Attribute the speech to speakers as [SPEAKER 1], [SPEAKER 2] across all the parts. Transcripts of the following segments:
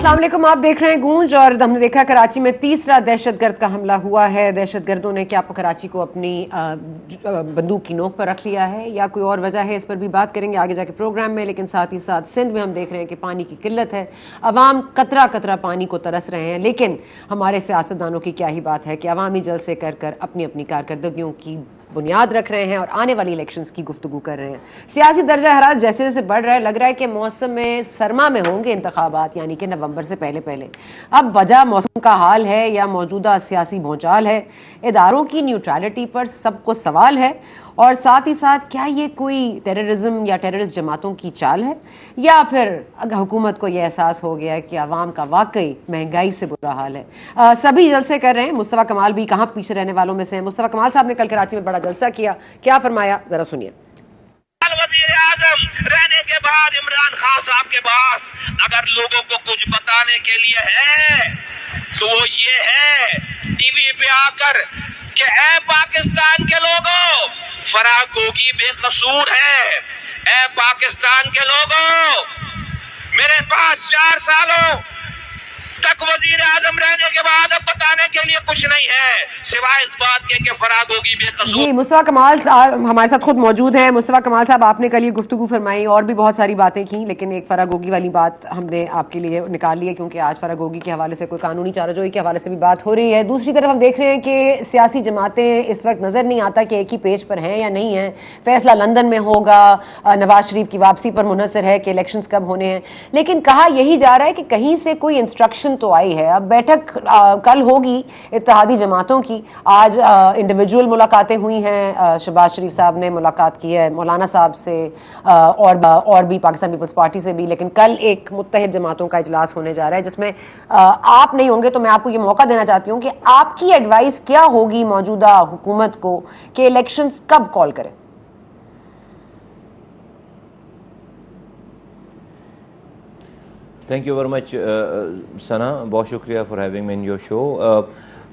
[SPEAKER 1] अस्सलाम वालेकुम, आप देख रहे हैं गूंज। और हमने देखा कराची में तीसरा दहशतगर्द का हमला हुआ है। दहशतगर्दों ने क्या कराची को अपनी बंदूक की नोक पर रख लिया है या कोई और वजह है, इस पर भी बात करेंगे आगे जाके प्रोग्राम में। लेकिन साथ ही साथ सिंध में हम देख रहे हैं कि पानी की किल्लत है, अवाम कतरा कतरा पानी को तरस रहे हैं। लेकिन हमारे सियासतदानों की क्या ही बात है कि अवामी जलसे कर कर अपनी अपनी कारकर्दगियों की बुनियाद रख रहे हैं और आने वाली इलेक्शंस की गुफ्तगू कर रहे हैं। सियासी दर्जा हरारत जैसे जैसे बढ़ रहा है, लग रहा है कि मौसम में सरमा में होंगे इंतखाबात, यानी कि नवंबर से पहले पहले। अब वजह मौसम का हाल है या मौजूदा सियासी भूचाल है? इदारों की न्यूट्रलिटी पर सबको सवाल है। और साथ ही साथ क्या ये कोई टेररिज्म या टेररिस्ट जमातों की चाल है, या फिर अगर हुकूमत को यह एहसास हो गया है कि आवाम का वाकई महंगाई से बुरा हाल है। सभी जलसे कर रहे हैं। मुस्तफा कमाल भी कहाँ पीछे रहने वालों में से हैं। मुस्तफा कमाल साहब ने कल कराची में बड़ा जलसा किया, क्या फरमाया जरा सुनिए।
[SPEAKER 2] वज़ीर आज़म रहने के बाद इमरान खान साहब के पास अगर लोगों को कुछ बताने के लिए है तो वो ये है टीवी पे आकर कि ऐ पाकिस्तान के लोगों, फराह गोगी बेकसूर है। ऐ पाकिस्तान के लोगों, मेरे पास 4 सालों तक वजीर आजम रहने के बाद अब बताने के लिए कुछ नहीं है सिवाय इस बात के कि फराह गोगी बेकसूर।
[SPEAKER 1] जी, मुस्तफा कमाल हमारे साथ खुद मौजूद हैं। मुस्तफा कमाल साहब, आपने कल ये गुफ्तगू फरमाई और भी बहुत सारी बातें की, लेकिन एक फराह गोगी वाली बात हमने आपके लिए निकाल ली है क्योंकि आज फराह गोगी के हवाले से कोई कानूनी चाराजोई के हवाले से भी बात हो रही है। दूसरी तरफ हम देख रहे हैं कि सियासी जमातें इस वक्त नजर नहीं आता कि एक ही पेज पर हैं या नहीं है। फैसला लंदन में होगा, नवाज शरीफ की वापसी पर मुनहसर है कि इलेक्शंस कब होने हैं। लेकिन कहा यही जा रहा है कि कहीं से कोई इंस्ट्रक्शन तो आई है। अब बैठक कल होगी इत्तेहादी जमातों की। आज इंडिविजुअल मुलाकातें हुई हैं। शहबाज शरीफ साहब ने मुलाकात की है मौलाना साहब से और भी पाकिस्तान पीपल्स पार्टी से भी। लेकिन कल एक मुत्तहिद जमातों का इजलास होने जा रहा है जिसमें आप नहीं होंगे, तो मैं आपको ये मौका देना चाहती हूँ कि आपकी एडवाइस क्या होगी मौजूदा हुकूमत को कि इलेक्शंस कब कॉल करें।
[SPEAKER 3] थैंक यू वेरी मच सना, बहुत शुक्रिया for having me in your show.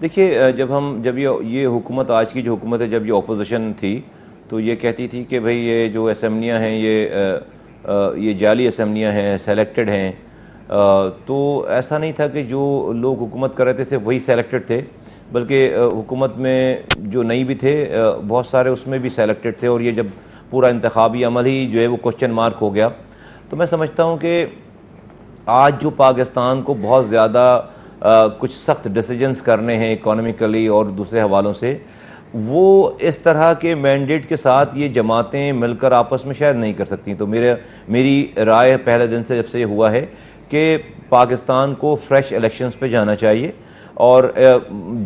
[SPEAKER 3] देखिए, जब ये हुकूमत, आज की जो हुकूमत है, जब ये अपोजिशन थी तो ये कहती थी कि भाई ये जो असम्बलियाँ हैं ये जाली असम्बलियाँ हैं, सेलेक्टेड हैं। तो ऐसा नहीं था कि जो लोग हुकूमत कर रहे थे सिर्फ वही सेलेक्टेड थे, बल्कि हुकूमत में जो नई भी थे बहुत सारे उसमें भी सेलेक्टेड थे। और ये जब पूरा इंतखाबी अमल ही जो है वो क्वेश्चन मार्क हो गया, तो मैं समझता हूँ कि आज जो पाकिस्तान को बहुत ज़्यादा कुछ सख्त डिसीजंस करने हैं इकोनॉमिकली और दूसरे हवालों से, वो इस तरह के मैंडेट के साथ ये जमातें मिलकर आपस में शायद नहीं कर सकती। तो मेरी राय पहले दिन से जब से ये हुआ है कि पाकिस्तान को फ्रेश इलेक्शंस पे जाना चाहिए और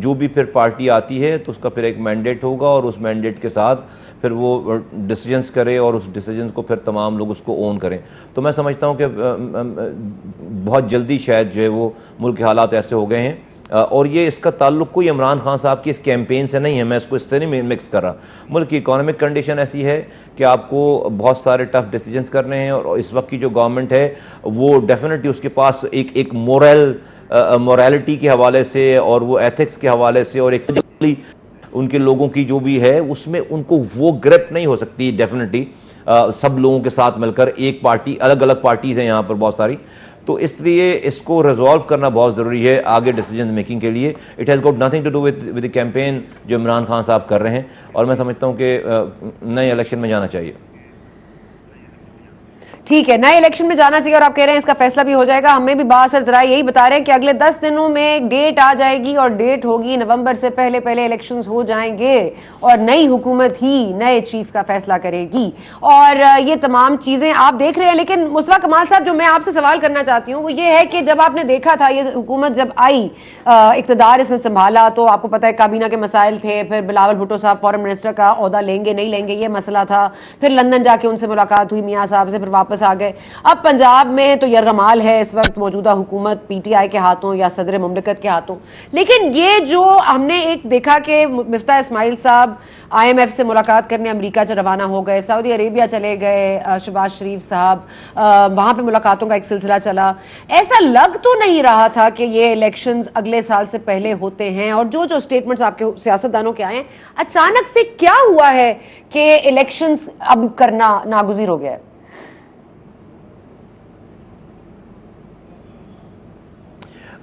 [SPEAKER 3] जो भी फिर पार्टी आती है तो उसका फिर एक मैंडेट होगा और उस मैंडेट के साथ फिर वो डिसीजंस करे और उस डिसीजंस को फिर तमाम लोग उसको ओन करें। तो मैं समझता हूँ कि बहुत जल्दी शायद जो है वो मुल्क के हालात ऐसे हो गए हैं। और ये इसका ताल्लुक कोई इमरान खान साहब की इस कैंपेन से नहीं है, मैं इसको इससे नहीं मिक्स कर रहा। मुल्क की इकोनॉमिक कंडीशन ऐसी है कि आपको बहुत सारे टफ डिसीजंस करने हैं और इस वक्त की जो गवर्नमेंट है वो डेफिनेटली उसके पास एक मोरालिटी के हवाले से और वो एथिक्स के हवाले से और एक उनके लोगों की जो भी है उसमें उनको वो ग्रिप नहीं हो सकती डेफिनेटली सब लोगों के साथ मिलकर। एक पार्टी, अलग अलग पार्टीज़ हैं यहाँ पर बहुत सारी, तो इसलिए इसको रिजॉल्व करना बहुत ज़रूरी है आगे डिसीजन मेकिंग के लिए। It has got nothing to do with the campaign जो इमरान खान साहब कर रहे हैं, और मैं समझता हूँ कि नए इलेक्शन में जाना चाहिए।
[SPEAKER 1] ठीक है, नए इलेक्शन में जाना चाहिए और आप कह रहे हैं इसका फैसला भी हो जाएगा। हमें भी बासर जरा यही बता रहे हैं कि अगले 10 दिनों में डेट आ जाएगी और डेट होगी नवंबर से पहले पहले इलेक्शंस हो जाएंगे और नई हुकूमत ही नए चीफ का फैसला करेगी और ये तमाम चीजें आप देख रहे हैं। लेकिन मुस्तफा कमाल साहब, जो मैं आपसे सवाल करना चाहती हूँ वो ये है कि जब आपने देखा था ये हुकूमत जब आई, इक़्तिदार इसने संभाला, तो आपको पता है काबीना के मसाइल थे, फिर बिलावल भुट्टो साहब फॉरेन मिनिस्टर का ओहदा लेंगे नहीं लेंगे ये मसला था, फिर लंदन जाके उनसे मुलाकात हुई मियाँ साहब से, फिर वापस आ गए। अब पंजाब में तो यरगमाल है इस वक्त मौजूदा हुकूमत पीटीआई के हाथों या सदर मुमलिकत के हाथों। लेकिन ये जो हमने एक देखा कि मिफ्ता इस्माइल साहब IMF से मुलाकात करने अमेरिका से रवाना हो गए, सऊदी अरेबिया चले गए, शहबाज शरीफ साहब वहां पे मुलाकातों का एक सिलसिला चला। ऐसा लग तो नहीं रहा था कि ये इलेक्शंस अगले साल से पहले होते हैं। और जो जो स्टेटमेंट्स आपके सियासतदानों के आए हैं, अचानक से क्या हुआ है कि इलेक्शंस अब करना नागुज़ीर हो गया है?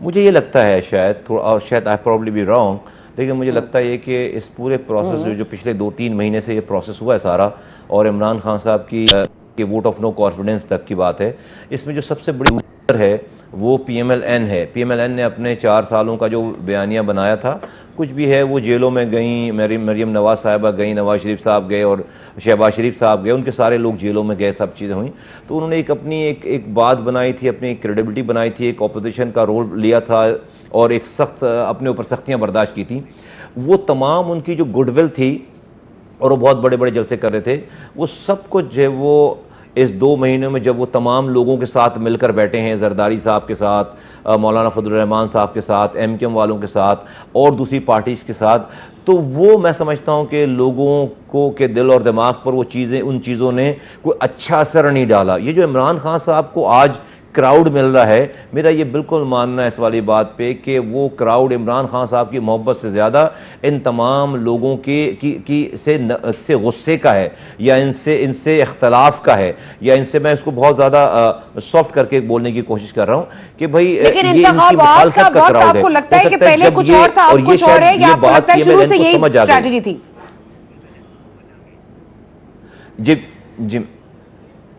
[SPEAKER 3] मुझे ये लगता है शायद थोड़ा, और शायद आई प्रॉब्ली बी रॉन्ग, लेकिन मुझे लगता है कि इस पूरे प्रोसेस जो पिछले 2-3 महीने से ये प्रोसेस हुआ है सारा, और इमरान खान साहब की वोट ऑफ नो कॉन्फिडेंस तक की बात है, इसमें जो सबसे बड़ी है वो PMLN है। PMLN ने अपने 4 सालों का जो बयानिया बनाया था, कुछ भी है, वो जेलों में गई, मरीम नवाज साहिबा गई, नवाज शरीफ साहब गए और शहबाज शरीफ साहब गए, उनके सारे लोग जेलों में गए, सब चीज़ें हुई। तो उन्होंने एक अपनी एक बात बनाई थी, अपनी एक क्रेडिबिलिटी बनाई थी, एक अपोजिशन का रोल लिया था और एक सख्त अपने ऊपर सख्तियाँ बर्दाश्त की थी। वो तमाम उनकी जो गुडविल थी और वो बहुत बड़े बड़े जलसे कर रहे थे, वो सब कुछ जो है वो इस 2 महीनों में जब वो तमाम लोगों के साथ मिलकर बैठे हैं, जरदारी साहब के साथ, मौलाना फजल रहमान साहब के साथ, MKM वालों के साथ और दूसरी पार्टीज़ के साथ, तो वो मैं समझता हूँ कि लोगों को के दिल और दिमाग पर वो चीज़ें, उन चीज़ों ने कोई अच्छा असर नहीं डाला। ये जो इमरान खान साहब को आज क्राउड मिल रहा है, मेरा ये बिल्कुल मानना है इस वाली बात पे कि वो क्राउड इमरान खान साहब की मोहब्बत से ज़्यादा इन तमाम लोगों से गुस्से का है, या इनसे इख्तलाफ का है, या इनसे, मैं इसको बहुत ज़्यादा सॉफ्ट करके बोलने की कोशिश कर रहा हूँ कि भाई ये इनकी मुखालफत का क्राउड है।
[SPEAKER 1] आपको लगता है कि पहले कुछ और था, अब कुछ और है, या आपको लगता है शुरू से यही स्ट्रैटेजी थी?
[SPEAKER 3] जी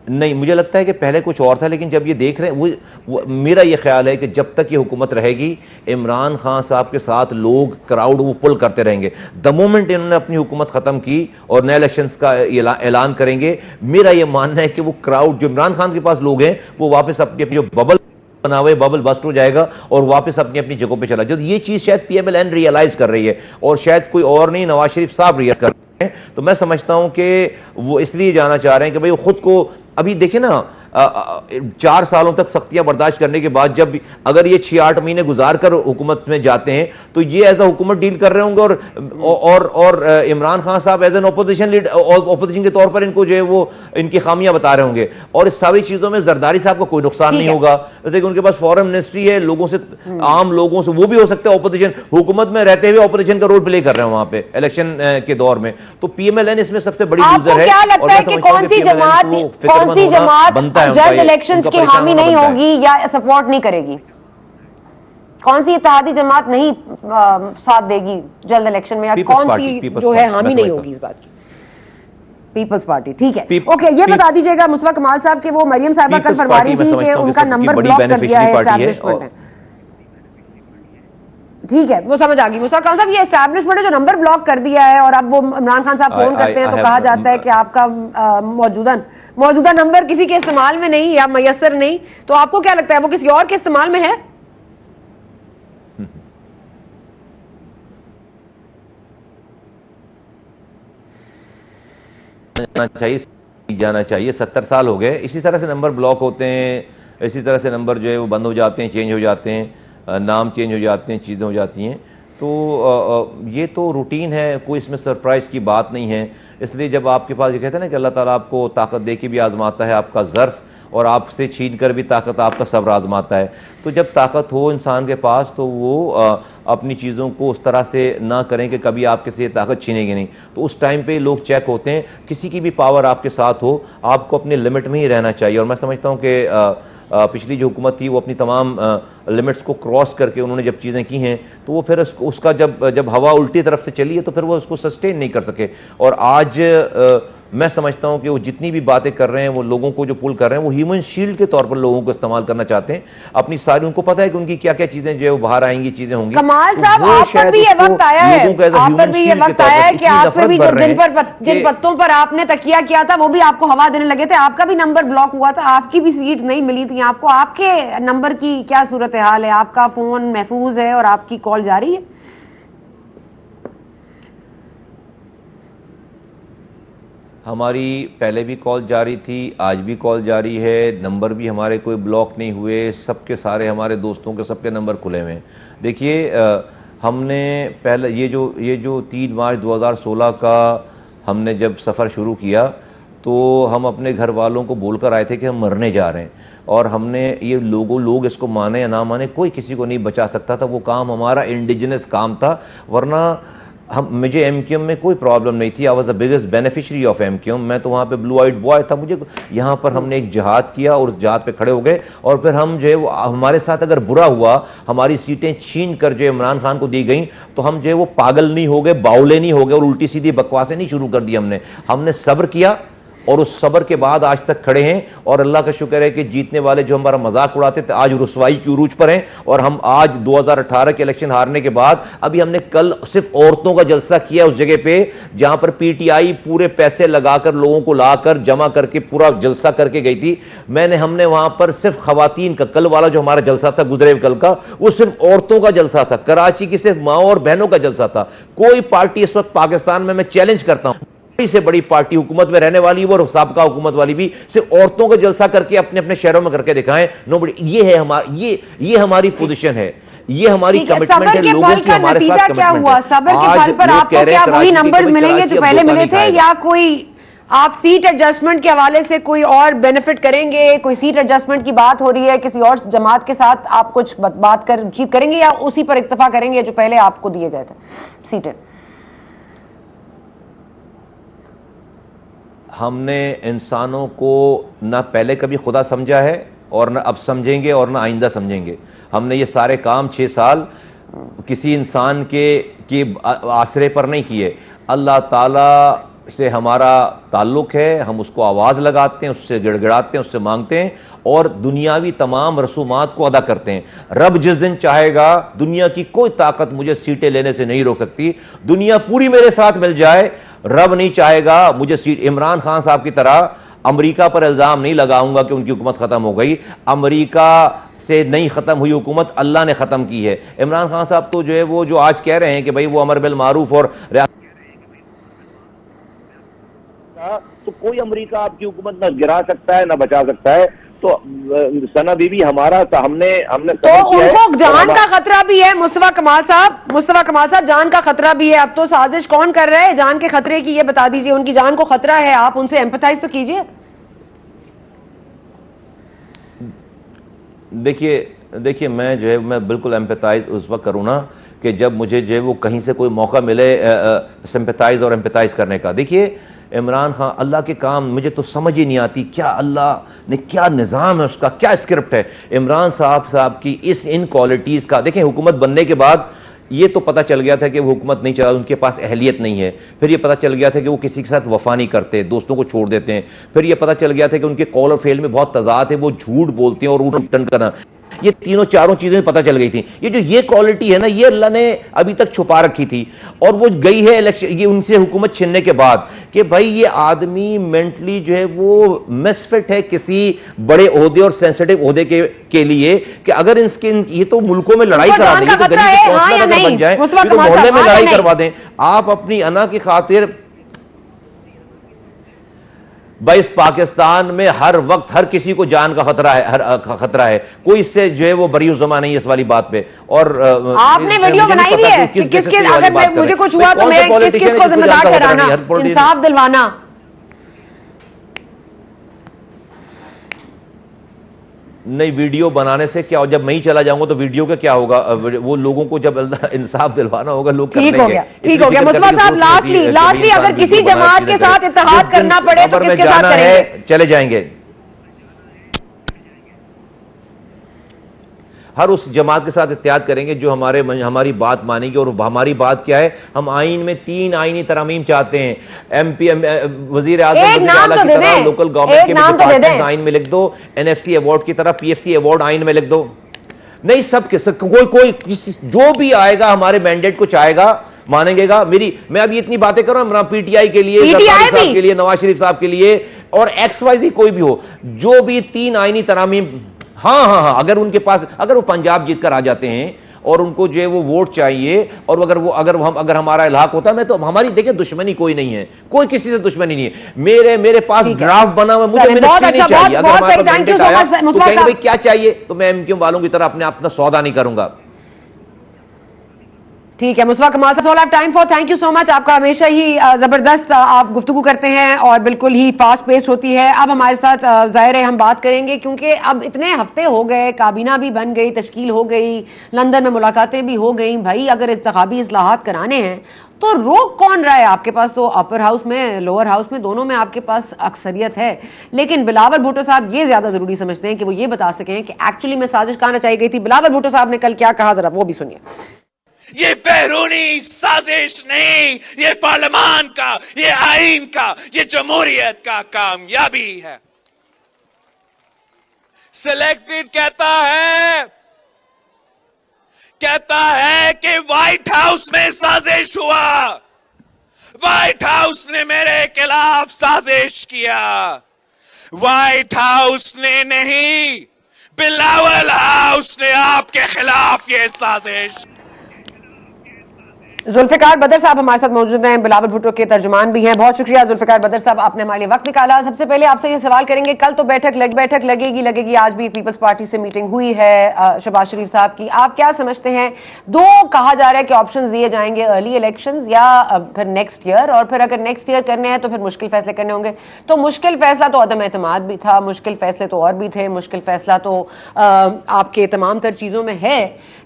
[SPEAKER 3] नहीं, मुझे लगता है कि पहले कुछ और था, लेकिन जब ये देख रहे हैं, वो मेरा ये ख्याल है कि जब तक ये हुकूमत रहेगी, इमरान खान साहब के साथ लोग क्राउड वो पुल करते रहेंगे। द मोमेंट इन्होंने अपनी हुकूमत ख़त्म की और नए इलेक्शंस का ऐलान करेंगे, मेरा ये मानना है कि वो क्राउड जो इमरान खान के पास लोग हैं, वो वापस अपनी अपनी जो बबल बना हुआ है, बबल बस्ट हो जाएगा और वापस अपनी अपनी जगहों पे चला जाए। ये चीज़ शायद PMLN रियलाइज़ कर रही है और शायद कोई और नहीं, नवाज शरीफ साहब रियलाइज़ कर रहे हैं। तो मैं समझता हूं कि वो इसलिए जाना चाह रहे हैं कि भाई वो खुद को, अभी देखें ना, 4 सालों तक सख्तियां बर्दाश्त करने के बाद जब अगर ये 6-8 महीने गुजार कर हुकूमत में जाते हैं, तो ये एज अ हुकूमत डील कर रहे होंगे और इमरान खान साहब एज एन ऑपोजिशन के तौर पर इनको जो है वो इनकी खामियां बता रहे होंगे, और इस सारी चीजों में जरदारी साहब का कोई नुकसान नहीं होगा। जैसे कि उनके पास फॉरेन मिनिस्ट्री है, लोगों से, आम लोगों से, वो भी हो सकता है ऑपोजिशन, हुकूमत में रहते हुए ऑपोजिशन का रोल प्ले कर रहे हैं वहां पे इलेक्शन के दौर में। तो PMLN इसमें सबसे बड़ी यूजर है।
[SPEAKER 1] क्या लगता है कि कौन सी जमात जल्द इलेक्शंस की हामी नहीं होगी या सपोर्ट नहीं करेगी? कौन सी इत्तेहादी जमात नहीं साथ देगी जल्द इलेक्शन में, या कौन सी जो है हामी नहीं होगी इस बात की? पीपल्स पार्टी, ठीक है, ओके। ये बता दीजिएगा मुस्तफा कमाल साहब कि वो मरियम साहिबा कल फरमा रही थी कि उनका नंबर ब्लॉक कर दिया है एस्टैब्लिशमेंट ने। ठीक है, वो समझ आ गई मुस्तफा कमाल साहब, ये एस्टैब्लिशमेंट है जो नंबर ब्लॉक कर दिया है, और अब वो इमरान खान साहब फोन करते हैं तो कहा जाता है कि आपका मौजूदा नंबर किसी के इस्तेमाल में नहीं या मयसर नहीं। तो आपको क्या लगता है वो किसी और के इस्तेमाल में है?
[SPEAKER 3] जाना चाहिए। 70 साल हो गए, इसी तरह से नंबर ब्लॉक होते हैं, इसी तरह से नंबर जो है वो बंद हो जाते हैं, चेंज हो जाते हैं, नाम चेंज हो जाते हैं, चीज़ें हो जाती हैं। तो ये तो रूटीन है, कोई इसमें सरप्राइज़ की बात नहीं है। इसलिए जब आपके पास, ये कहते हैं ना कि अल्लाह ताला आपको ताकत दे के भी आजमाता है, आपका ज़र्फ़, और आपसे छीन कर भी ताकत आपका सब्र आजमाता है। तो जब ताकत हो इंसान के पास, तो वो अपनी चीज़ों को उस तरह से ना करें कि कभी आपके से ताकत छीनेगी नहीं। तो उस टाइम पे लोग चेक होते हैं। किसी की भी पावर आपके साथ हो, आपको अपने लिमिट में ही रहना चाहिए। और मैं समझता हूँ कि पिछली जो हुकूमत थी वो अपनी तमाम लिमिट्स को क्रॉस करके उन्होंने जब चीज़ें की हैं, तो वो फिर उसका जब हवा उल्टी तरफ से चली है, तो फिर वो उसको सस्टेन नहीं कर सके। और आज मैं समझता हूं कि वो जितनी भी बातें कर रहे हैं, वो लोगों को जो पुल कर रहे हैं, वो ह्यूमन शील्ड के तौर पर लोगों को इस्तेमाल करना चाहते हैं अपनी सारी। उनको पता है कि उनकी क्या क्या चीजें जो है वो बाहर आएंगी, चीजें होंगी।
[SPEAKER 1] कमाल साहब, आप पर भी ये वक्त आया है, आप पर भी ये वक्त आया है कि आप पे भी जिन पत्तों पर आपने तकिया किया था वो भी आपको हवा देने लगे थे, आपका भी नंबर ब्लॉक हुआ था, आपकी भी सीट नहीं मिली थी आपको। आपके नंबर की क्या सूरत हाल है? आपका फोन महफूज है और आपकी कॉल जारी है?
[SPEAKER 3] हमारी पहले भी कॉल जारी थी, आज भी कॉल जारी है, नंबर भी हमारे कोई ब्लॉक नहीं हुए, सबके सारे हमारे दोस्तों के सबके नंबर खुले हुए हैं। देखिए, हमने पहले ये जो 3 मार्च 2016 का हमने जब सफ़र शुरू किया, तो हम अपने घर वालों को बोलकर आए थे कि हम मरने जा रहे हैं, और हमने ये लोग इसको माने या ना माने, कोई किसी को नहीं बचा सकता था। वो काम हमारा इंडिजिनस काम था, वरना मुझे एमक्यूएम में कोई प्रॉब्लम नहीं थी। I was the biggest beneficiary of MQM. मैं तो वहाँ पे ब्लू आइड बॉय था। मुझे यहाँ पर हमने एक जिहाद किया और उस जिहाद पे खड़े हो गए, और फिर हम जो है वो हमारे साथ अगर बुरा हुआ, हमारी सीटें छीन कर जो इमरान खान को दी गई, तो हम जो है वो पागल नहीं हो गए, बाउले नहीं हो गए और उल्टी सीधी बकवासें नहीं शुरू कर दी। हमने सब्र किया और उस सब्र के बाद आज तक खड़े हैं, और अल्लाह का शुक्र है कि जीतने वाले जो हमारा मजाक उड़ाते थे आज रुसवाई की उरूज पर हैं। और हम आज 2018 के इलेक्शन हारने के बाद अभी हमने कल सिर्फ औरतों का जलसा किया उस जगह पे जहां पर पीटीआई पूरे पैसे लगाकर लोगों को लाकर जमा करके पूरा जलसा करके गई थी। हमने वहां पर सिर्फ खवातीन का, कल वाला जो हमारा जलसा था गुजरे कल का, वो सिर्फ औरतों का जलसा था। कराची की सिर्फ माओ और बहनों का जलसा था। कोई पार्टी इस वक्त पाकिस्तान में, मैं चैलेंज करता हूं, से बड़ी पार्टी हुकूमत में रहने वाली वो और साबका हुकूमत वाली भी सिर्फ औरतों का जलसा करके अपने अपने शहरों में करके दिखाएं। नोबडी, ये है हमारी, ये हमारी पोजीशन है, ये हमारी कमिटमेंट है लोगों की हमारे साथ।
[SPEAKER 1] क्या हुआ सबर के फल पर? आपको क्या वही नंबर्स मिलेंगे जो पहले मिले थे, या कोई आप सीट एडजस्टमेंट के हवाले से कोई और बेनिफिट करेंगे? कोई सीट एडजस्टमेंट की बात हो रही है किसी और जमात के साथ, आप कुछ बात कर जीत करेंगे या उसी पर इत्तेफा करेंगे जो पहले आपको दिए गए थे सीटें?
[SPEAKER 3] हमने इंसानों को ना पहले कभी खुदा समझा है और ना अब समझेंगे और ना आइंदा समझेंगे। हमने ये सारे काम 6 साल किसी इंसान के आसरे पर नहीं किए। अल्लाह ताला से हमारा ताल्लुक़ है, हम उसको आवाज़ लगाते हैं, उससे गिड़गिड़ाते हैं, उससे मांगते हैं और दुनियावी तमाम रसूमात को अदा करते हैं। रब जिस दिन चाहेगा, दुनिया की कोई ताकत मुझे सीटें लेने से नहीं रोक सकती। दुनिया पूरी मेरे साथ मिल जाए, रब नहीं चाहेगा मुझे सीट। इमरान खान साहब की तरह अमेरिका पर इल्जाम नहीं लगाऊंगा कि उनकी हुकूमत खत्म हो गई। अमेरिका से नहीं खत्म हुई हुकूमत अल्लाह ने खत्म की है। इमरान खान साहब तो जो है वो जो आज कह रहे हैं कि भाई वो अमर बिल मारूफ और
[SPEAKER 4] तो कोई अमेरिका आपकी हुकूमत न गिरा सकता है न बचा सकता है। तो सना बीबी हमारा हमने
[SPEAKER 1] तो उनको जान का खतरा भी है। मुस्तफा कमाल साहब जान का खतरा भी है। अब तो साजिश कौन कर रहा है जान के खतरे की, ये बता दीजिए। उनकी जान को खतरा है, आप उनसे एम्पैथाइज तो कीजिए।
[SPEAKER 3] देखिए मैं जो है मैं बिल्कुल एम्पैथाइज उस वक्त करूँ ना कि जब मुझे जो है वो कहीं से कोई मौका मिले सिंपैथाइज और एम्पैथाइज करने का। देखिए इमरान खान, अल्लाह के काम मुझे तो समझ ही नहीं आती, क्या अल्लाह ने क्या निज़ाम है उसका, क्या स्क्रिप्ट है इमरान साहब की इन क्वालिटीज़ का। देखें हुकूमत बनने के बाद ये तो पता चल गया था कि वो हुकूमत नहीं चला, उनके पास अहलियत नहीं है। फिर ये पता चल गया था कि वो किसी के साथ वफा नहीं करते, दोस्तों को छोड़ देते हैं। फिर ये पता चल गया था कि उनके कॉल और फेल में बहुत तजाद है, वो झूठ बोलते हैं और वो रिटर्न करना। ये तीनों चारों चीजें पता चल गई थी। ये क्वालिटी है ना, ये अल्लाह ने अभी तक छुपा रखी थी और वो गई है इलेक्शन, ये उनसे हुकूमत छीनने के बाद कि भाई ये आदमी मेंटली जो है वो मिसफिट है किसी बड़े ओहदे और सेंसिटिव ओहदे के लिए कि अगर ये तो मुल्कों में लड़ाई करा दें, ये तो गली के कौंसलर अगर बन जाए, ये तो मोहल्ले में लड़ाई करवा दें। आप अपनी अना की खातिर भाई इस पाकिस्तान में हर वक्त हर किसी को जान का खतरा है, कोई इससे जो है वो बरीउज़्ज़मा नहीं है इस वाली बात पे। और
[SPEAKER 1] आपने वीडियो बनाई भी है कि किसके अगर मुझे कुछ हुआ तो मैं किसको जिम्मेदार ठहराना, इंसाफ दिलवाना।
[SPEAKER 3] नहीं, वीडियो बनाने से क्या हो, जब मैं ही चला जाऊंगा तो वीडियो का क्या होगा? वो लोगों को जब इंसाफ दिलवाना होगा लोग
[SPEAKER 1] ठीक हो गया। मुस्तफा साहब लास्टली अगर किसी जमात के साथ इत्तेहाद करना पड़े तो किसके साथ करेंगे?
[SPEAKER 3] चले जाएंगे हर उस जमात के साथ इत्तेहाद करेंगे जो हमारी बात मानेगी। और हमारी बात क्या है, हम आइन में 3 आइनी तरमीम चाहते हैं। एमपी वजीर आज़म की तरह लोकल गवर्नमेंट के डिपार्टमेंट आइन में लिख दो, एनएफसी अवार्ड की तरह पीएफसी अवार्ड आइन में लिख दो। नहीं, कोई जो भी आएगा हमारे मैंडेट को चाहेगा मानेंगेगा। मैं अभी इतनी बातें कर रहा हूं पीटीआई के लिए, साहब के लिए, नवाज शरीफ साहब के लिए और XYZ कोई भी हो, जो भी 3 आइनी तरमीम, हाँ, अगर उनके पास, अगर वो पंजाब जीत कर आ जाते हैं और उनको जो है वो वोट चाहिए और अगर हमारा इलाक होता है, मैं तो हमारी देखिए दुश्मनी कोई नहीं है, कोई किसी से दुश्मनी नहीं है। मेरे पास ड्राफ्ट बना हुआ, मुझे मिनिस्ट्री नहीं चाहिए। अगर हमारे पास मैंडेट आया तो कहेंगे भाई क्या चाहिए, तो मैं एमक्यू वालों की तरह अपना सौदा नहीं करूंगा।
[SPEAKER 1] ठीक है मुस्तफा कमाल साहब, all have time for, thank you so much. आपका हमेशा ही जबरदस्त आप गुफ्तगू करते हैं और बिल्कुल ही फास्ट पेस होती है। अब हमारे साथ जाहिर है हम बात करेंगे क्योंकि अब इतने हफ्ते हो गए, काबीना भी बन गई, तश्कील हो गई, लंदन में मुलाकातें भी हो गई। भाई अगर इंतखाबी इस्लाहात कराने हैं तो रोक कौन रहा है? आपके पास तो अपर हाउस में, लोअर हाउस में, दोनों में आपके पास अक्सरियत है, लेकिन बिलावल भुट्टो साहब ये ज्यादा जरूरी समझते हैं कि वो ये बता सकें कि एक्चुअली में साजिश कहां रचाई गई थी। बिलावल भुट्टो साहब ने कल क्या कहा, जरा वो भी सुनिए।
[SPEAKER 5] ये बैरूनी साजिश नहीं, ये पार्लियामान का, ये आईन का, ये जमहूरियत का कामयाबी है। सिलेक्टेड कहता है कि व्हाइट हाउस में साजिश हुआ, व्हाइट हाउस ने मेरे खिलाफ साजिश किया, व्हाइट हाउस ने नहीं, बिलावल हाउस ने आपके खिलाफ ये साजिश।
[SPEAKER 1] जुल्फिकार बदर साहब हमारे साथ मौजूद हैं, बिलावल भुट्टो के तर्जुमान भी हैं। बहुत शुक्रिया जुल्फिकार बदर साहब, आपने हमारे लिए वक्त निकाला। सबसे पहले आपसे ये सवाल करेंगे, कल तो बैठक लगेगी, आज भी पीपल्स पार्टी से मीटिंग हुई है शहबाज शरीफ साहब की। आप क्या समझते हैं, दो कहा जा रहा है कि ऑप्शंस दिए जाएंगे, अर्ली इलेक्शंस या फिर नेक्स्ट ईयर, और फिर अगर नेक्स्ट ईयर करने हैं तो फिर मुश्किल फैसले करने होंगे। तो मुश्किल फैसला तो अदम एतमाद भी था, मुश्किल फैसले तो और भी थे, मुश्किल फैसला तो आपके तमाम तर चीजों में है,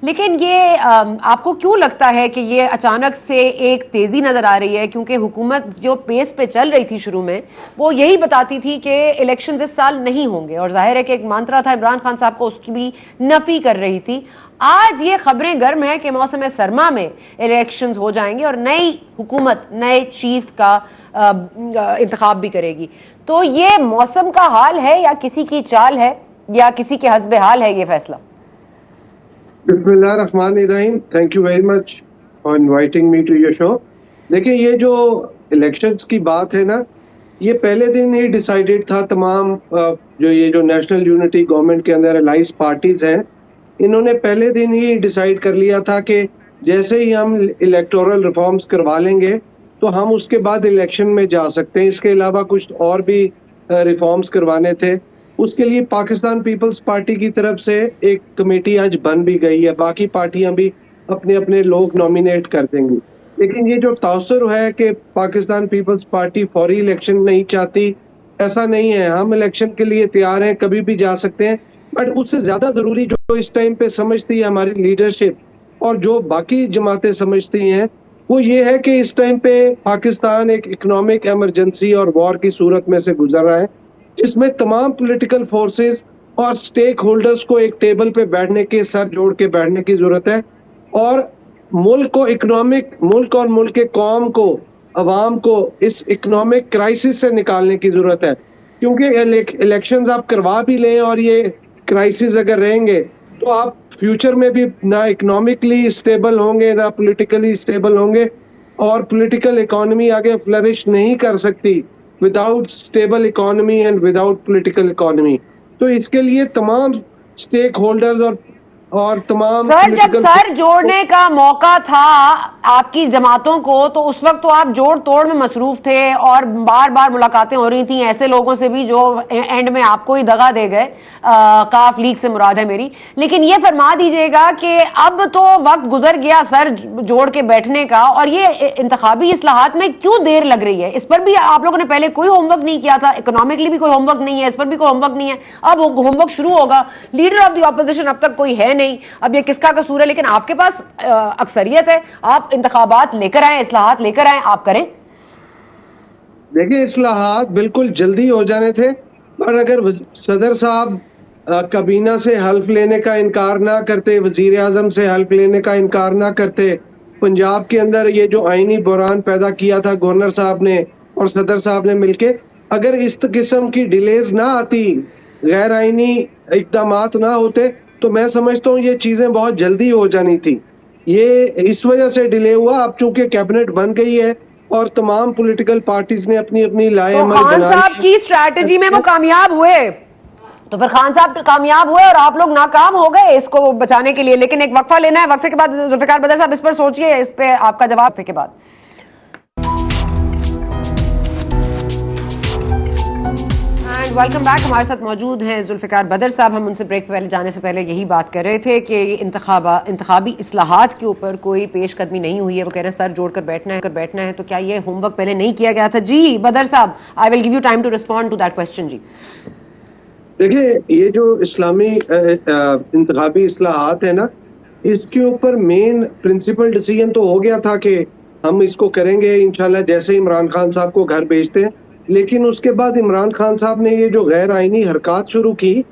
[SPEAKER 1] लेकिन ये आपको क्यों लगता है कि ये अचानक से एक तेजी नजर आ रही है? क्योंकि हुकूमत जो पेस पे चल रही थी शुरू में, वो यही बताती थी कि इलेक्शंस इस साल नहीं होंगे, और जाहिर है कि एक मंत्रा था इमरान खान साहब को, उसकी भी नफी कर रही थी। आज ये खबरें गर्म है कि मौसम सरमा में इलेक्शंस हो जाएंगे और नई हुकूमत नए चीफ का इंतखाब भी करेगी। तो ये मौसम का हाल है या किसी की चाल है या किसी के हस्बे हाल है ये फैसला?
[SPEAKER 6] बिस्मिल्लाहिर्रहमानिर्रहीम, thank you very much for inviting me to your show. देखिए, ये जो इलेक्शंस की बात है ना, ये पहले दिन ही डिसाइडेड था। तमाम जो नेशनल यूनिटी गवर्नमेंट के अंदर अलाइज पार्टीज हैं, इन्होंने पहले दिन ही डिसाइड कर लिया था कि जैसे ही हम इलेक्टोरल रिफॉर्म्स करवा लेंगे तो हम उसके बाद इलेक्शन में जा सकते हैं। इसके अलावा कुछ और भी रिफॉर्म्स करवाने थे। उसके लिए पाकिस्तान पीपल्स पार्टी की तरफ से एक कमेटी आज बन भी गई है, बाकी पार्टियां भी अपने अपने लोग नॉमिनेट कर देंगी। लेकिन ये जो तासुर है कि पाकिस्तान पीपल्स पार्टी फौरी इलेक्शन नहीं चाहती, ऐसा नहीं है। हम इलेक्शन के लिए तैयार हैं, कभी भी जा सकते हैं। बट उससे ज्यादा जरूरी जो इस टाइम पे समझती है हमारी लीडरशिप और जो बाकी जमातें समझती हैं, वो ये है कि इस टाइम पे पाकिस्तान एक इकोनॉमिक इमरजेंसी और वॉर की सूरत में से गुजर रहा है, जिसमें तमाम पॉलिटिकल फोर्सेस और स्टेक होल्डर्स को एक टेबल पे बैठने के, सर जोड़ के बैठने की जरूरत है और मुल्क और मुल्क के कौम को, अवाम को इस इकोनॉमिक क्राइसिस से निकालने की जरूरत है। क्योंकि इलेक्शंस आप करवा भी लें और ये क्राइसिस अगर रहेंगे तो आप फ्यूचर में भी ना इकोनॉमिकली स्टेबल होंगे, ना पॉलिटिकली स्टेबल होंगे, और पॉलिटिकल इकोनॉमी आगे फ्लरिश नहीं कर सकती without stable economy and without political economy. तो इसके लिए तमाम स्टेक होल्डर्स और तमाम
[SPEAKER 1] सर, जब सर जोड़ने का मौका था आपकी जमातों को, तो उस वक्त तो आप जोड़ तोड़ में मसरूफ थे और बार बार मुलाकातें हो रही थी ऐसे लोगों से भी जो एंड में आपको ही दगा दे गए। काफ लीग से मुराद है मेरी। लेकिन ये फरमा दीजिएगा कि अब तो वक्त गुजर गया सर जोड़ के बैठने का, और ये इंतखाबी इस्लाहात में क्यों देर लग रही है? इस पर भी आप लोगों ने पहले कोई होमवर्क नहीं किया था, इकोनॉमिकली भी कोई होमवर्क नहीं है, इस पर भी कोई होमवर्क नहीं है, अब होमवर्क शुरू होगा। लीडर ऑफ द ऑपोजिशन अब तक कोई है नहीं, अब ये किसका कसूर है? लेकिन आपके पास अक्सरियत है, आप इंतखाबात लेकर आए, इस्लाहात लेकर आए, आप करें।
[SPEAKER 6] देखिए, इस्लाहात बिल्कुल जल्दी हो जाने थे, पर अगर सदर साहब काबीना से हल्फ लेने का इनकार ना करते, वजीर आजम से हल्फ लेने का इनकार ना करते, पंजाब के अंदर ये जो आईनी बहरान पैदा किया था गवर्नर साहब ने और सदर साहब ने मिलके, अगर इस किस्म की डिलेज ना आती, गैर आईनी इकदामात ना होते, तो मैं समझता हूँ ये चीजें बहुत जल्दी हो जानी थी। ये इस वजह से डिले हुआ। अब चूंकि कैबिनेट बन गई है और तमाम पॉलिटिकल पार्टीज ने अपनी अपनी लाएअमल
[SPEAKER 1] खान साहब की स्ट्रैटेजी में वो कामयाब हुए, तो फिर खान साहब कामयाब हुए और आप लोग नाकाम हो गए इसको बचाने के लिए। लेकिन एक वक्फा लेना है, वक्फे के बाद जुल्फिकार बदर साहब इस पर सोचिए, इस पे आपका जवाब के बाद। Welcome back. हमारे साथ मौजूद हैं जुल्फिकार बदर साहब। हम उनसे ब्रेक पहले जाने से पहले यही बात कर रहे थे कि इंतखाबी इस्लाहात के ऊपर कोई पेशकदमी नहीं हुई है। वो कह रहे हैं सर जोड़कर बैठना है, तो क्या ये होमवर्क पहले नहीं किया गया था? जी बदर साहब, I will give you time to respond to that question. जी
[SPEAKER 6] देखिए, ये जो इस्लामी इंतखाबी इस्लाहात है ना, इसके ऊपर मेन प्रिंसिपल डिसीजन तो हो गया था कि हम इसको करेंगे इंशाल्लाह जैसे इमरान खान साहब को घर भेजते हैं। लेकिन उसके बाद इमरान खान साहब ने ये जो गैर आईनी हरकत शुरू की,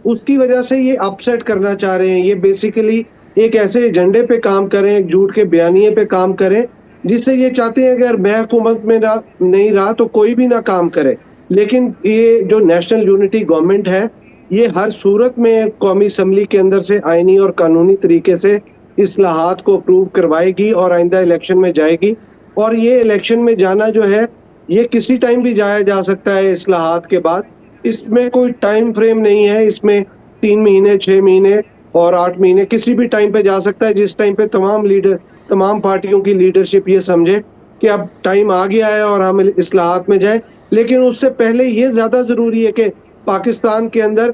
[SPEAKER 6] उसकी वजह से ये अपसेट करना चाह रहे हैं। ये बेसिकली एक ऐसे एजेंडे पे काम करें, एक झूठ के बयानिए पे काम करें, जिससे ये चाहते हैं अगर मैं हुकूमत में नहीं रहा तो कोई भी ना काम करे। लेकिन ये जो नेशनल यूनिटी गवर्नमेंट है, ये हर सूरत में कौमी असम्बली के अंदर से आईनी और कानूनी तरीके से इस्लाहात को अप्रूव करवाएगी और आइंदा इलेक्शन में जाएगी। और ये इलेक्शन में जाना जो है, ये किसी टाइम भी जाया जा सकता है इस्लाहात के बाद। इसमें कोई टाइम फ्रेम नहीं है, इसमें 3 महीने, 6 महीने और 8 महीने किसी भी टाइम पे जा सकता है, जिस टाइम पे तमाम पार्टियों की लीडरशिप ये समझे कि अब टाइम आ गया है और हम इस्लाहात में जाएं। लेकिन उससे पहले ये ज्यादा जरूरी है कि पाकिस्तान के अंदर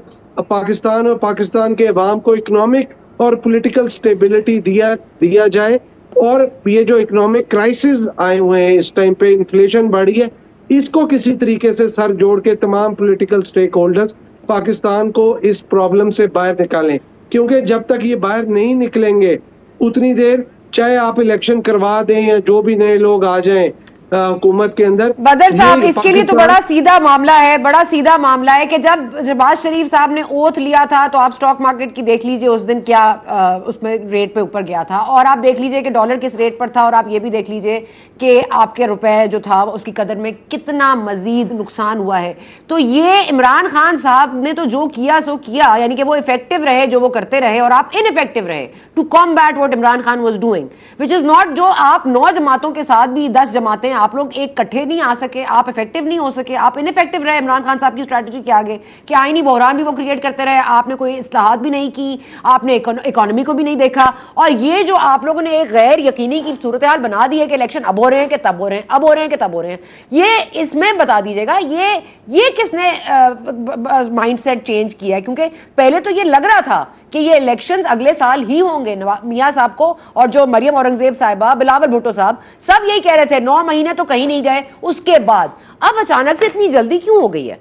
[SPEAKER 6] पाकिस्तान और पाकिस्तान के अवाम को इकोनॉमिक और पॉलिटिकल स्टेबिलिटी दिया जाए। और ये जो इकोनॉमिक क्राइसिस आए हुए हैं इस टाइम पे, इन्फ्लेशन बढ़ी है, इसको किसी तरीके से सर जोड़ के तमाम पॉलिटिकल स्टेक होल्डर्स पाकिस्तान को इस प्रॉब्लम से बाहर निकालें। क्योंकि जब तक ये बाहर नहीं निकलेंगे उतनी देर चाहे आप इलेक्शन करवा दें या जो भी नए लोग आ जाएं हुकूमत के अंदर।
[SPEAKER 1] बदर साहब, इसके लिए तो बड़ा सीधा मामला है कि जब शहबाज शरीफ साहब ने ओथ लिया था तो आप स्टॉक मार्केट की देख लीजिए उस दिन क्या उसमें रेट पे ऊपर गया था, और आप देख लीजिए कि डॉलर किस रेट पर था, और आप ये भी देख लीजिए कि आपके रुपए जो था उसकी कदर में कितना मजीद नुकसान हुआ है। तो ये इमरान खान साहब ने तो जो किया सो किया, यानी कि वो इफेक्टिव रहे, जो वो करते रहे, और आप इनइफेक्टिव रहे to combat what Imran Khan was doing, which is not. जो आप 9 जमातों के साथ भी 10 जमातें, आप लोग एक इकट्ठे नहीं आ सके, आप इफेक्टिव नहीं हो सके, आप इनइफेक्टिव रहे इमरान खान साहब की स्ट्रैटेजी के आगे कि आईनी बहरान भी वो क्रिएट करते रहे, आपने कोई इस्लाहात भी नहीं की, आपने इकोनॉमी को भी नहीं देखा, और ये जो आप लोगों ने एक गैर यकीनी की सूरत हाल बना दी है कि इलेक्शन अब हो रहे हैं कि तब हो रहे हैं, अब हो रहे हैं कि तब हो रहे हैं। ये इसमें बता दीजिएगा ये किसने माइंडसेट चेंज किया है? क्योंकि पहले तो ये लग रहा था कि ये इलेक्शंस अगले साल ही होंगे। मियां साहब को और जो मरियम औरंगजेब साहिबा, बिलावल भुट्टो साहब, सब यही कह रहे थे 9 महीने तो कहीं नहीं गए। उसके बाद अब अचानक से इतनी जल्दी क्यों हो गई है?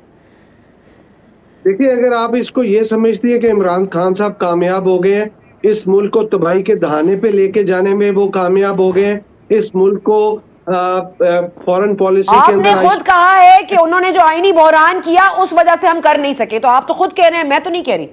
[SPEAKER 6] देखिए, अगर आप इसको ये समझती है कि इमरान खान साहब कामयाब हो गए हैं, इस मुल्क को तबाही के दहाने पे लेके जाने में वो कामयाब हो गए हैं, इस मुल्क को फॉरेन पॉलिसी के अंदर
[SPEAKER 1] आपने खुद कहा है कि उन्होंने जो आईनी बहरान किया उस वजह से हम कर नहीं सके, तो आप तो खुद कह रहे हैं, मैं तो नहीं कह रही।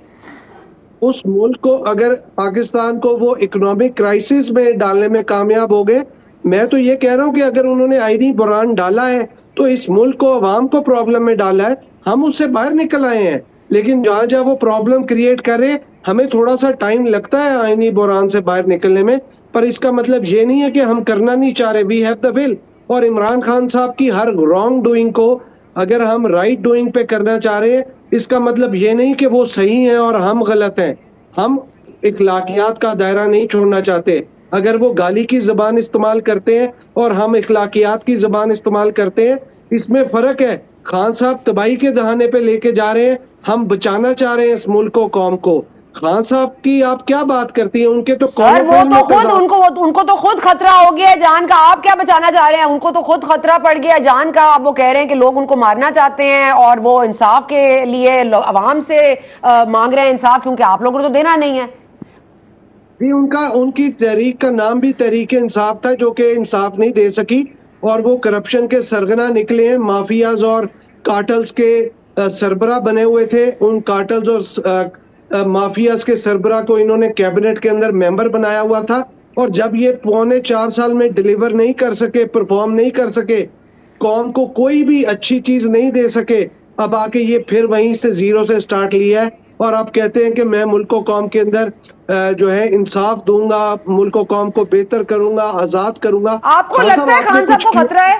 [SPEAKER 6] उस मुल्क को, अगर पाकिस्तान को वो इकोनॉमिक क्राइसिस में डालने में कामयाब हो गए, मैं तो ये कह रहा हूँ कि अगर उन्होंने आईनी बहरान डाला है तो इस मुल्क को, अवाम को प्रॉब्लम में डाला है, हम उससे बाहर निकल आए हैं। लेकिन जहां जहां वो प्रॉब्लम क्रिएट करे, हमें थोड़ा सा टाइम लगता है आईनी बहरान से बाहर निकलने में, पर इसका मतलब ये नहीं है कि हम करना नहीं चाह रहे। We have the will. और इमरान खान साहब की हर रॉन्ग डूइंग को अगर हम राइट डूइंग पे करना चाह रहे हैं, इसका मतलब ये नहीं कि वो सही है और हम गलत हैं। हम इखलाकियात का दायरा नहीं छोड़ना चाहते। अगर वो गाली की जबान इस्तेमाल करते हैं और हम इखलाकियात की जबान इस्तेमाल करते हैं, इसमें फर्क है। खान साहब तबाही के दहाने पे लेके जा रहे हैं, हम बचाना चाह रहे हैं इस मुल्क को, कौम को। खान साहब की आप क्या बात करती हैं? उनके तो
[SPEAKER 1] उनको तो खुद खतरा हो गया जान का। आप क्या बचाना चाह रहे हैं? उनको तो खुद खतरा पड़ गया जान का। अब वो कह रहे हैं कि लोग उनको मारना चाहते हैं और वो इंसाफ के लिए अवाम से मांग रहे हैं इंसाफ, क्योंकि आप लोगों को तो देना नहीं है।
[SPEAKER 6] जी, उनकी तहरीक का नाम भी तहरीक इंसाफ था, जो कि इंसाफ नहीं दे सकी और वो करप्शन के सरगना निकले हैं। माफियाज और कार्टल्स के सरबरा बने हुए थे। उन कार्टल्स और माफियाज के सरबरा को इन्होंने कैबिनेट के अंदर मेंबर बनाया हुआ था, और जब ये 4.25 साल में डिलीवर नहीं कर सके, परफॉर्म नहीं कर सके, कौम को कोई भी अच्छी चीज नहीं दे सके, अब आके ये फिर वहीं से जीरो से स्टार्ट लिया है। और आप कहते हैं कि मैं मुल्क को, कौम के अंदर जो है इंसाफ दूंगा, मुल्क को, कौम को बेहतर करूंगा, आजाद करूंगा।
[SPEAKER 1] आपको लगता है खान साहब को खतरा है?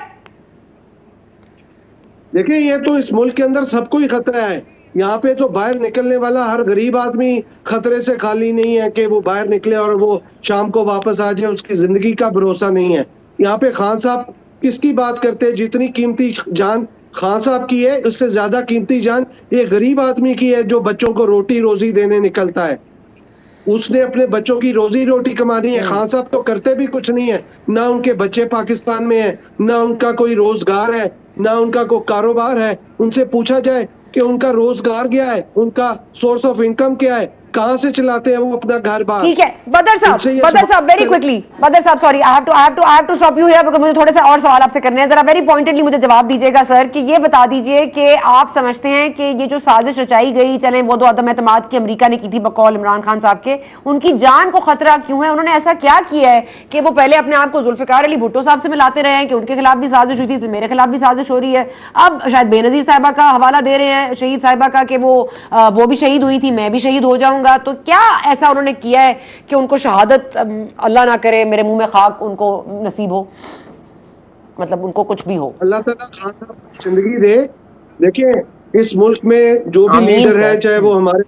[SPEAKER 6] देखिए, ये तो इस मुल्क के अंदर सबको ही खतरा है। यहाँ पे तो बाहर निकलने वाला हर गरीब आदमी खतरे से खाली नहीं है कि वो बाहर निकले और वो शाम को वापस आ जाए, उसकी जिंदगी का भरोसा नहीं है। यहाँ पे खान साहब किसकी बात करते हैं? जितनी कीमती जान खान साहब की है, उससे ज्यादा कीमती जान एक गरीब आदमी की है जो बच्चों को रोटी रोजी देने निकलता है। उसने अपने बच्चों की रोजी रोटी कमानी है। खान साहब तो करते भी कुछ नहीं है, ना उनके बच्चे पाकिस्तान में है, ना उनका कोई रोजगार है, ना उनका कोई कारोबार है। उनसे पूछा जाए कि उनका रोजगार क्या है, उनका सोर्स ऑफ इनकम क्या है, कहाँ से चलाते हैं वो अपना घर बार?
[SPEAKER 1] ठीक है बदर
[SPEAKER 6] इनसे ये
[SPEAKER 1] साहब वेरी
[SPEAKER 6] सवाल-
[SPEAKER 1] क्विकली, बदर साहब sorry, I have to stop you here because मुझे थोड़े से और सवाल आपसे करने हैं। जरा वेरी पॉइंटेडली मुझे जवाब दीजिएगा सर कि ये बता दीजिए कि आप समझते हैं कि ये जो साजिश रचाई गई, चलें वो तो अदम एतमाद की अमेरिका ने की थी बकौल इमरान खान साहब के, उनकी जान को खतरा क्यों है? उन्होंने ऐसा क्या किया है कि वो पहले अपने आप को जुल्फिकार अली भुट्टो साहब से मिलाते रहे हैं कि उनके खिलाफ भी साजिश हुई थी, इसलिए मेरे खिलाफ भी साजिश हो रही है। अब शायद बेनजीर साहिबा का हवाला दे रहे हैं, शहीद साहिबा का, कि वो भी शहीद हुई थी, मैं भी शहीद हो जाऊंगा। तो क्या ऐसा उन्होंने किया है कि उनको शहादत, अल्लाह ना करे मेरे मुंह में खाक, उनको नसीब हो, मतलब उनको कुछ भी हो?
[SPEAKER 6] अल्लाह ताला खान साहब को जिंदगी दे। देखिए इस मुल्क में जो भी
[SPEAKER 1] आमीन
[SPEAKER 6] लीडर
[SPEAKER 1] सर।
[SPEAKER 6] है, चाहे वो हमारे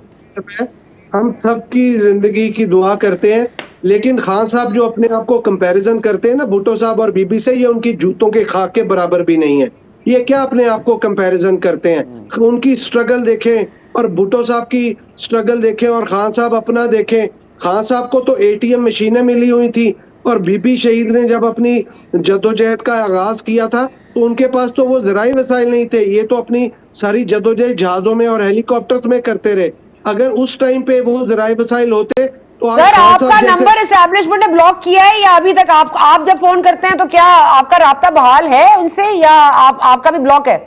[SPEAKER 6] है, हम सबकी जिंदगी की दुआ करते हैं। लेकिन खान साहब जो अपने आप को कंपैरिजन करते हैं ना भुट्टो साहब और बीबी से, ये उनकी जूतों के खाक के बराबर भी नहीं है। ये क्या अपने आप को कंपैरिजन करते हैं? उनकी स्ट्रगल देखें और भुट्टो साहब की स्ट्रगल देखें और खान साहब अपना देखें। खान साहब को तो एटीएम मशीनें मिली हुई थी और बीबी शहीद ने जब अपनी जद्दोजहद का आगाज किया था तो उनके पास तो वो ज़राई वसाइल नहीं थे। ये तो अपनी सारी जद्दोजहद जहाजों में और हेलीकॉप्टर्स में करते रहे। अगर उस टाइम पे वो ज़राई वसाइल होते तो आज
[SPEAKER 1] सर
[SPEAKER 6] खान
[SPEAKER 1] आपका
[SPEAKER 6] साहब जैसे-
[SPEAKER 1] नंबर एस्टैब्लिशमेंट ने ब्लॉक किया है या अभी तक आप जब फोन करते हैं तो क्या आपका राब्ता बहाल है उनसे या आपका भी ब्लॉक है?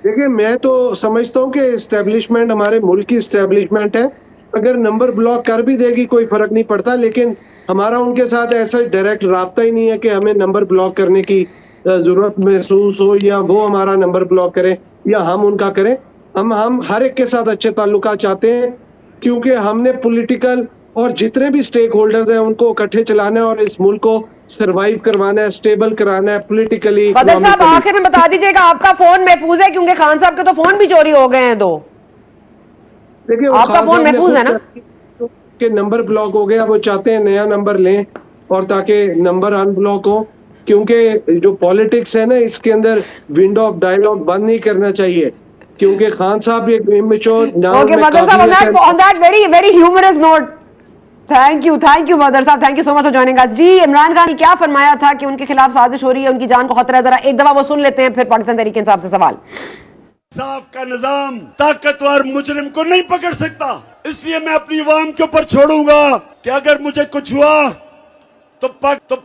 [SPEAKER 6] देखिए मैं तो समझता हूँ कि एस्टेब्लिशमेंट हमारे मुल्क की एस्टेब्लिशमेंट है। अगर नंबर ब्लॉक कर भी देगी कोई फर्क नहीं पड़ता, लेकिन हमारा उनके साथ ऐसा डायरेक्ट राब्ता ही नहीं है कि हमें नंबर ब्लॉक करने की जरूरत महसूस हो या वो हमारा नंबर ब्लॉक करें या हम उनका करें। हम हर एक के साथ अच्छे ताल्लुकात चाहते हैं क्योंकि हमने पॉलिटिकल और जितने भी स्टेक होल्डर्स हैं उनको इकट्ठे चलाना है और इस मुल्क को सरवाइव करवाना है, स्टेबल कराना है पॉलिटिकली।
[SPEAKER 1] बदर साहब आखिर में बता दीजिएगा आपका फोन महफूज है क्योंकि खान साहब के तो फोन भी चोरी हो गए हैं दो।
[SPEAKER 6] देखिए
[SPEAKER 1] आपका फोन महफूज है ना?
[SPEAKER 6] कि नंबर ब्लॉक हो गया, वो चाहते हैं नया नंबर लें और ताकि नंबर अनब्लॉक हो, क्योंकि जो पॉलिटिक्स है ना इसके अंदर विंडो ऑफ डायलॉग बंद नहीं करना चाहिए क्योंकि खान साहब एक इमेच्योर
[SPEAKER 1] ओके बदर साहब on that very very humorous note, thank you Badar साहब, thank you so much for joining us. जी इमरान खान ने क्या फरमाया था कि उनके खिलाफ साजिश हो रही है, उनकी जान को खतरा है, जरा एक दफा वो सुन लेते हैं फिर पाकिस्तान तहरीक इंसाफ से सवाल।
[SPEAKER 7] इंसाफ का निजाम ताकतवर मुजरिम को नहीं पकड़ सकता, इसलिए मैं अपनी अवाम के ऊपर छोड़ूंगा कि अगर मुझे कुछ हुआ तो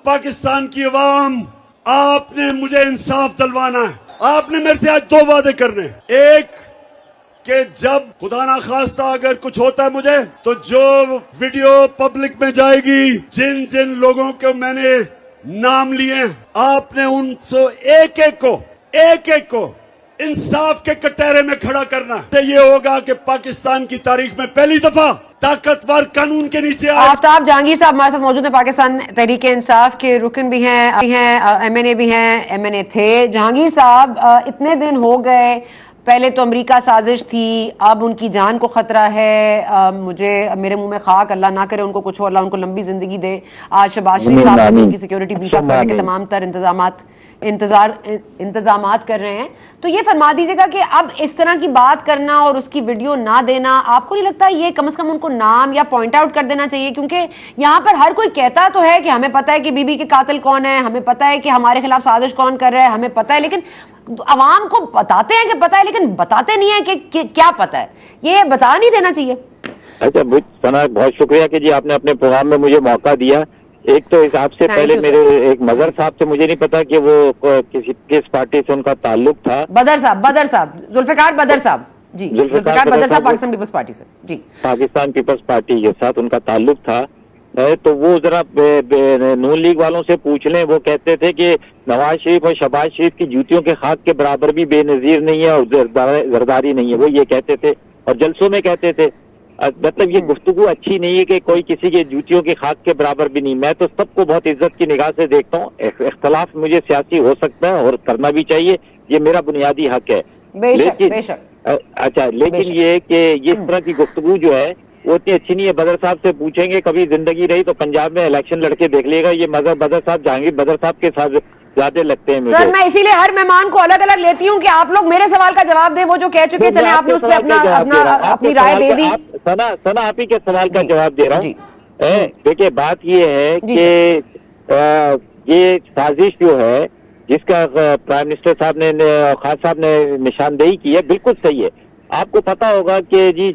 [SPEAKER 7] पाकिस्तान की अवाम, आपने मुझे इंसाफ दिलवाना है। आपने मेरे से आज दो वादे करने, एक कि जब खुदा ना खास्ता अगर कुछ होता है मुझे तो जो वीडियो पब्लिक में जाएगी, जिन जिन लोगों को मैंने नाम लिए, आपने उनसे एक एक को इंसाफ के कटहरे में खड़ा करना। तो ये होगा कि पाकिस्तान की तारीख में पहली दफा ताकतवर कानून के नीचे
[SPEAKER 1] आफ्ताब जहांगीर साहब हमारे साथ मौजूद है, पाकिस्तान तहरीक इंसाफ के रुकन भी हैं, एमएनए भी हैं, एमएनए थे। जहांगीर साहब इतने दिन हो गए, पहले तो अमेरिका साजिश थी, अब उनकी जान को खतरा है, मुझे मेरे मुंह में खाक, अल्लाह ना करे उनको कुछ हो, अल्लाह उनको लंबी जिंदगी दे। आज शहबाज शरीफ साहब उनकी सिक्योरिटी बीफ अप करने के तमाम तर इंतजामात कर रहे हैं। तो ये फरमा दीजिएगा कि अब इस तरह की बात करना और उसकी वीडियो ना देना, आपको नहीं लगता ये कम से कम उनको नाम या पॉइंट आउट कर देना चाहिए? क्योंकि यहाँ पर हर कोई कहता तो है कि हमें पता है कि बीबी के कातिल कौन है, हमें पता है कि हमारे खिलाफ साजिश कौन कर रहा है, हमें पता है, लेकिन अवाम को बताते हैं कि पता है लेकिन बताते नहीं है कि क्या पता है। ये बता नहीं देना चाहिए।
[SPEAKER 8] अच्छा सना, बहुत शुक्रिया कि जी आपने अपने प्रोग्राम में मुझे मौका दिया। एक तो हिसाब से पहले मेरे एक मजहर साहब से मुझे नहीं पता कि वो किस पार्टी से उनका ताल्लुक था।
[SPEAKER 1] बदर साहब जुल्फिकार बदर साहब, जी जुल्फिकार बदर साहब पाकिस्तान पीपल्स पार्टी से, जी
[SPEAKER 8] पाकिस्तान पीपल्स पार्टी के साथ उनका ताल्लुक था। तो वो जरा नून लीग वालों से पूछ लें। वो कहते थे कि नवाज शरीफ और शहबाज शरीफ की जूतियों के खाक के बराबर भी बेनजीर नहीं है और जरदारी नहीं है, वो ये कहते थे और जलसों में कहते थे। मतलब ये गुफ्तगू अच्छी नहीं है कि कोई किसी के जूतियों के खाक के बराबर भी नहीं। मैं तो सबको बहुत इज्जत की निगाह से देखता हूँ। इख्तलाफ मुझे सियासी हो सकता है और करना भी चाहिए, ये मेरा बुनियादी हक है। लेकिन ये कि ये इस तरह की गुफ्तगू जो है वो इतनी अच्छी नहीं है। बदर साहब से पूछेंगे, कभी जिंदगी रही तो पंजाब में इलेक्शन लड़के देख लेगा। ये बदर साहब जहांगीर बदर साहब के साथ ज्यादा लगते हैं मुझे।
[SPEAKER 1] सर मैं इसीलिए हर मेहमान को अलग अलग लेती हूँ कि आप लोग मेरे सवाल का जवाब दें, वो जो कह चुके चले आपने उस पर अपनी राय दे दी।
[SPEAKER 8] सना आप ही के सवाल का जवाब दे रहा हूँ। देखिए बात ये है कि ये साजिश जो है जिसका प्राइम मिनिस्टर साहब ने खान साहब ने निशानदेही की है, बिल्कुल सही है। आपको पता होगा कि जी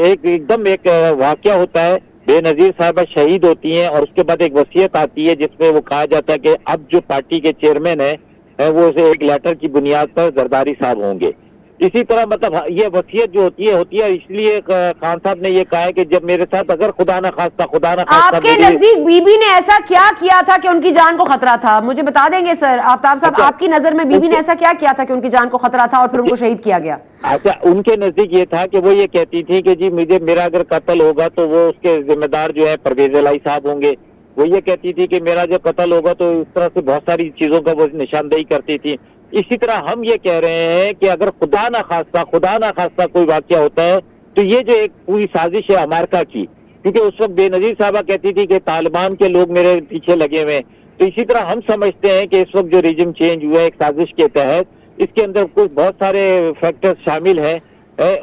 [SPEAKER 8] एक वाकया होता है, बेनजीर साहबा शहीद होती हैं और उसके बाद एक वसीयत आती है जिसमें वो कहा जाता है कि अब जो पार्टी के चेयरमैन है वो उसे एक लेटर की बुनियाद पर जरदारी साहब होंगे। इसी तरह मतलब ये वसीयत जो होती है इसलिए खान साहब ने ये कहा है कि जब मेरे साथ अगर खुदा ना खास्ता
[SPEAKER 1] आपके नजदीक बीबी ने ऐसा क्या किया था कि उनकी जान को खतरा था? मुझे बता देंगे सर आफ्ताब साहब, आपकी नजर में बीबी ने ऐसा क्या किया था कि उनकी जान को खतरा था और फिर उनको शहीद किया गया?
[SPEAKER 8] अच्छा, उनके नजदीक ये था कि वो ये कहती थी कि जी मेरा अगर कत्ल होगा तो वो उसके जिम्मेदार जो है परवेज इलाही साहब होंगे। वो ये कहती थी कि मेरा जो कत्ल होगा तो इस तरह से बहुत सारी चीजों का वो निशानदेही करती थी। इसी तरह हम ये कह रहे हैं कि अगर खुदा ना खास्ता कोई वाकया होता है तो ये जो एक पूरी साजिश है अमेरिका की, क्योंकि उस वक्त बेनजीर साहबा कहती थी कि तालिबान के लोग मेरे पीछे लगे हुए हैं, तो इसी तरह हम समझते हैं कि इस वक्त जो रिजिम चेंज हुआ है एक साजिश के तहत, इसके अंदर कुछ बहुत सारे फैक्टर्स शामिल हैं।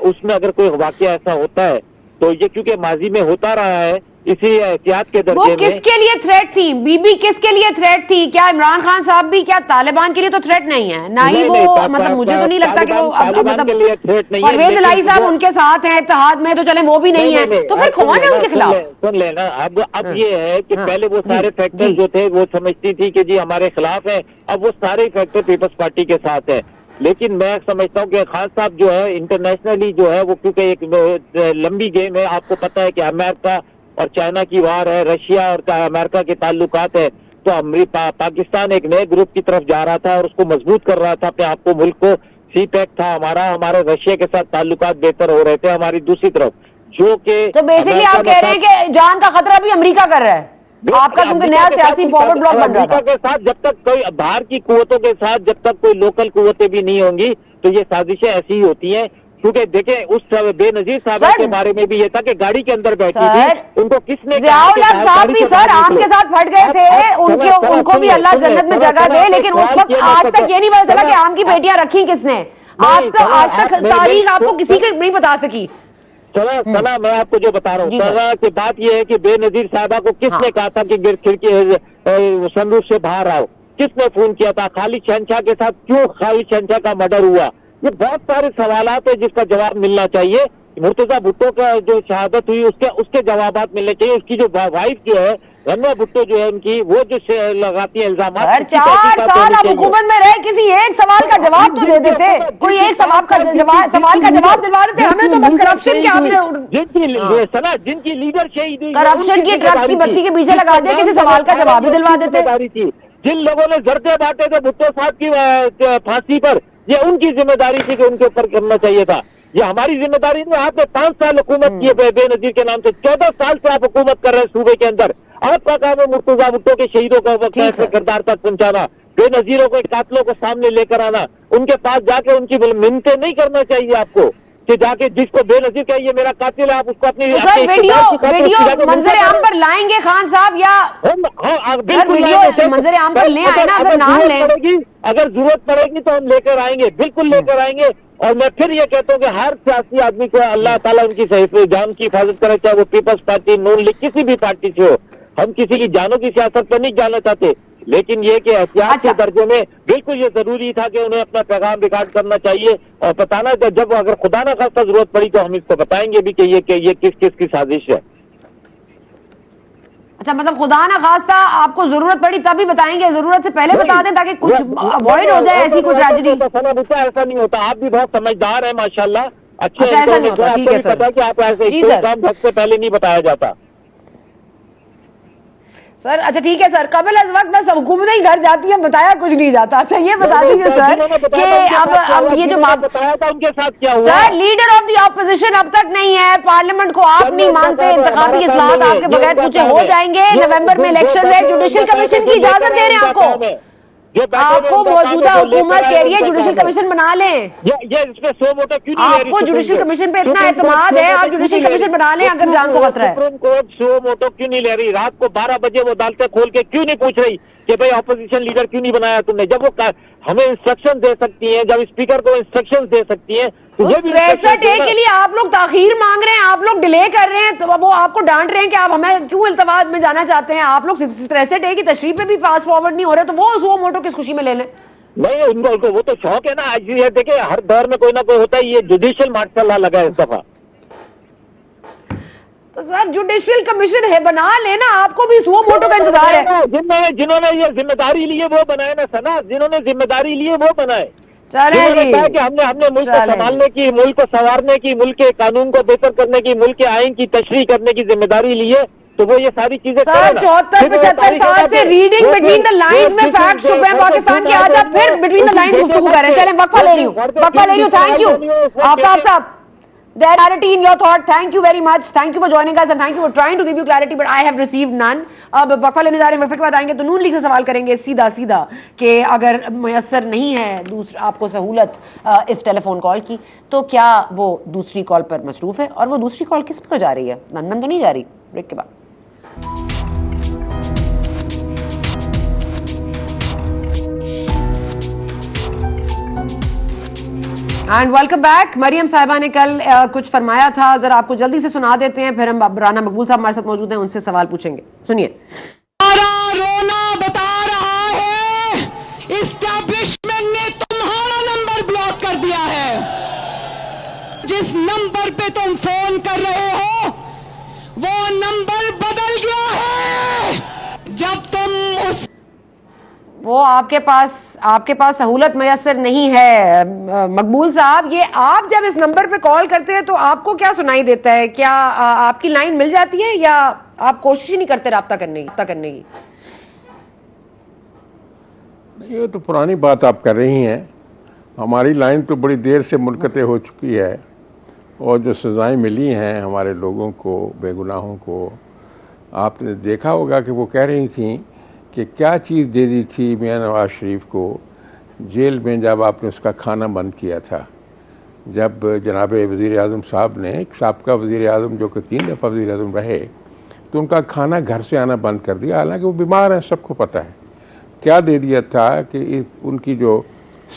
[SPEAKER 8] उसमें अगर कोई वाकया ऐसा होता है तो ये क्योंकि माजी में होता रहा है इसी एहतियात के दर्जे में।
[SPEAKER 1] वो किसके लिए थ्रेट थी? बीबी किसके लिए थ्रेट थी? क्या इमरान खान साहब भी? क्या तालिबान के लिए तो थ्रेट नहीं है ना ही वो, मतलब मुझे तो नहीं लगता कि वो मतलब परवेज इलाही साहब उनके साथ हैं इत्तेहाद में, तो चले वो भी नहीं है तो फिर कौन है उनके खिलाफ?
[SPEAKER 8] सुन लेना, अब ये है कि पहले वो सारे फैक्टर जो थे वो समझती थी कि जी हमारे खिलाफ है, अब वो सारे फैक्टर पीपल्स पार्टी के साथ है। लेकिन मैं समझता हूँ कि खान साहब जो है इंटरनेशनली जो है वो, क्योंकि एक लंबी गेम है, आपको पता है कि अमेरिका और चाइना की वार है, रशिया और अमेरिका के ताल्लुकात है, तो पाकिस्तान एक नए ग्रुप की तरफ जा रहा था और उसको मजबूत कर रहा था अपने आप को, मुल्क को। सी पैक था हमारे रशिया के साथ ताल्लुकात बेहतर हो रहे थे हमारी दूसरी तरफ, जो कि
[SPEAKER 1] तो बेसिकली आप कह रहे हैं कि जान का खतरा भी अमेरिका कर रहा है आपका, क्योंकि नया सियासी फॉरवर्ड ब्लॉक बन रहा था।
[SPEAKER 8] के साथ जब तक कोई बाहर की कुव्वतों के साथ जब तक कोई लोकल कुव्वतें भी नहीं होंगी तो ये साजिशें ऐसी ही होती हैं। क्योंकि देखें उस बेनजीर साहब के बारे में भी ये था कि गाड़ी के अंदर बैठी थी, उनको किसने
[SPEAKER 1] साहब भी सर आपके साथ फट गए थे, उनको भी अल्लाह जन्नत में जगह दे, लेकिन उस वक्त आज तक ये नहीं पता चला कि आम की बेटियां रखी किसने। आज तक तारीख आपको किसी की नहीं बता सकी।
[SPEAKER 8] चला मैं आपको जो बता रहा हूँ कि बात यह है कि बेनजीर साहबा को किसने कहा था कि खिड़की सनरूफ से बाहर आओ, किसने फोन किया था, खालिद शहनशाह के साथ क्यों खालिद शहनशाह का मर्डर हुआ, ये बहुत सारे सवालात है जिसका जवाब मिलना चाहिए। मुर्तजा भुट्टो का जो शहादत हुई उसके जवाबात मिलने चाहिए। उसकी जो वाइफ जो है रन्ना भुट्टो जो है उनकी, वो जो लगाती है इल्जाम,
[SPEAKER 1] 4 साल आप हुकूमत में रहे, किसी एक सवाल का जवाब तो दे देते, कोई एक सवाल का जवाब दिलवा देते हमें। तो बस करप्शन के आपने
[SPEAKER 8] जिनकी लीडर शहीद,
[SPEAKER 1] करप्शन की ट्रक की बत्ती के पीछे लगा दिया, किसी सवाल का जवाब भी दिलवा देते।
[SPEAKER 8] जिन लोगों ने जरते बांटे थे भुट्टो साहब की फांसी पर, ये उनकी जिम्मेदारी थी कि उनके ऊपर करना चाहिए था। ये हमारी जिम्मेदारी नहीं। आपने 5 साल हुकूमत की है बेनजीर के नाम से, 14 साल से आप हुकूमत कर रहे हैं सूबे के अंदर। आपका काम है मुर्तजा भुट्टो के शहीदों का किरदार तक पहुंचाना, बेनजीरों को, कातलों को सामने लेकर आना, उनके पास जाके उनकी मिन्नतें नहीं करना चाहिए आपको कि जाके जिसको बेनजीर कहे ये मेरा कातिल है, आप उसको अपनी
[SPEAKER 1] वीडियो मंजर आम पर लाएंगे खान साहब, या वीडियो मंजर आम पर ले आए ना, अगर नाम लें,
[SPEAKER 8] अगर जरूरत पड़ेगी तो हम लेकर आएंगे, बिल्कुल लेकर आएंगे। और मैं फिर ये कहता हूँ कि हर सियासी आदमी को अल्लाह ताला उनकी जान की हिफाजत करे, चाहे वो पीपल्स पार्टी, नून लीग, किसी भी पार्टी से हो। हम किसी की जानों की सियासत पर नहीं जाना चाहते, लेकिन ये कि एहतियात के दर्जे में बिल्कुल ये जरूरी था कि उन्हें अपना पैगाम रिकॉर्ड करना चाहिए और बताना, जब अगर खुदा ना खास्ता जरूरत पड़ी तो हम इसको बताएंगे भी कि ये किस की साजिश है।
[SPEAKER 1] अच्छा, मतलब खुदा ना खास्ता आपको जरूरत पड़ी तभी बताएंगे, जरूरत से पहले बता दें ताकि कुछ अवॉइड हो जाए ऐसी कोई ट्रेजेडी।
[SPEAKER 8] ऐसा नहीं होता, आप भी बहुत समझदार है माशाल्लाह, अच्छे।
[SPEAKER 1] ऐसा नहीं होता, ठीक है सर,
[SPEAKER 8] पता कि आप ऐसे काम वक्त से पहले नहीं बताया जाता
[SPEAKER 1] सर। अच्छा ठीक है सर, कबल इस वक्त बस हुकूमत ही घर जाती है, बताया कुछ नहीं जाता। अच्छा ये बता दीजिए सर कि अब ये जो
[SPEAKER 8] बताया था उनके साथ क्या हुआ?
[SPEAKER 1] Sir leader of the opposition अब तक नहीं है, पार्लियामेंट को आप नहीं मानते, इंतखाबी इस्लाहात आपके बगैर पूछे हो जाएंगे, नवंबर में इलेक्शन है, जुडिशल कमीशन की इजाजत दे रहे हैं आपको मौजूदा हुकूमत कह रही है जुडिशल कमीशन बना लें।
[SPEAKER 8] ये इसमें सो मोटा क्यों नहीं,
[SPEAKER 1] आपको जुडिशल कमीशन पे इतना एतमाद है, आप जुडिशल कमीशन बना लें अगर जान को खतरा है।
[SPEAKER 8] सुप्रीम कोर्ट सो मोटो क्यों नहीं ले रही? रात को 12 बजे वो अदालतें खोल के क्यों नहीं पूछ रही कि भाई ऑपोजिशन लीडर क्यों नहीं बनाया तुमने? जब वो हमें इंस्ट्रक्शन दे सकती है, जब स्पीकर को इंस्ट्रक्शन दे सकती है, तो ये भी
[SPEAKER 1] 63 के लिए आप लोग ताखीर मांग रहे हैं, आप लोग डिले कर रहे हैं, तो वो आपको डांट रहे हैं कि आप हमें क्यों इल्तवात में जाना चाहते हैं। आप लोग 63 की तशरीह पे भी फास्ट फॉरवर्ड नहीं हो रहे, तो वो मोटो किस खुशी में ले लें?
[SPEAKER 8] नहीं, उनको वो तो शौक है ना। आज ये देखिए, हर दौर में कोई ना कोई होता है। ये जुडिशियल मार्शल लगा है इस दफा।
[SPEAKER 1] तो सर जुडिशियल कमीशन है, बना लेना, आपको भी सुओ मोटो का इंतजार है।
[SPEAKER 8] जिन्होंने ये जिम्मेदारी ली है वो बनाए ना सना, जिन्होंने जिम्मेदारी ली है वो बनाए।
[SPEAKER 1] चले जी,
[SPEAKER 8] कि हमने मुल्क को संभालने की, मुल्क को संवारने की, मुल्क के कानून को बेहतर करने की, मुल्क के आइन की तशरीह करने की जिम्मेदारी ली है, तो वो ये सारी चीजें
[SPEAKER 1] सर 74-75 साल से रीडिंग बिटवीन द लाइंस में फैक्ट छुपे हैं पाकिस्तान के, आज आप फिर बिटवीन द लाइंस गुफ्तगू कर रहे हैं। चलें, वक्फा ले रही हूँ। थैंक यू आफ्ताब साहब, clarity in your thought. Thank you very much. Thank you for joining us and thank you for trying to give you clarity, but I have received none. अब वक्फा लेने जा रहे हैं, वक्फे के बाद आएंगे तो नून लीग से सवाल करेंगे सीधा सीधा कि अगर मयसर नहीं है दूसरा आपको सहूलत इस टेलीफोन कॉल की, तो क्या वो दूसरी कॉल पर मसरूफ है, और वो दूसरी कॉल किस पर जा रही है? लंदन तो नहीं जा रही। ब्रेक के बाद एंड वेलकम बैक। मरियम साहिबा ने कल कुछ फरमाया था, जरा आपको जल्दी से सुना देते हैं, फिर हम राना मकबूल साहब हमारे साथ मौजूद हैं, उनसे सवाल पूछेंगे। सुनिए।
[SPEAKER 9] रोना बता रहा है इस्टेब्लिशमेंट ने तुम्हारा नंबर ब्लॉक कर दिया है। जिस नंबर पे तुम फोन कर रहे हो वो नंबर बदल गया है। जब तुम उस
[SPEAKER 1] वो आपके पास सहूलत मयसर नहीं है। मकबूल साहब, ये आप जब इस नंबर पे कॉल करते हैं तो आपको क्या सुनाई देता है? क्या आपकी लाइन मिल जाती है या आप कोशिश ही नहीं करते राब्ता करने की?
[SPEAKER 10] ये तो पुरानी बात आप कर रही हैं। हमारी लाइन तो बड़ी देर से मुनक़ते हो चुकी है, और जो सज़ाएं मिली हैं हमारे लोगों को, बेगुनाहों को, आपने देखा होगा कि वो कह रही थी कि क्या चीज़ दे दी थी मियां नवाज शरीफ को जेल में जब आपने उसका खाना बंद किया था। जब जनाब वज़ीर आज़म साहब ने, एक साबका वज़ीर आज़म जो कि 3 दफ़ा वज़ीर आज़म रहे, तो उनका खाना घर से आना बंद कर दिया, हालांकि वो बीमार हैं, सबको पता है। क्या दे दिया था कि उनकी जो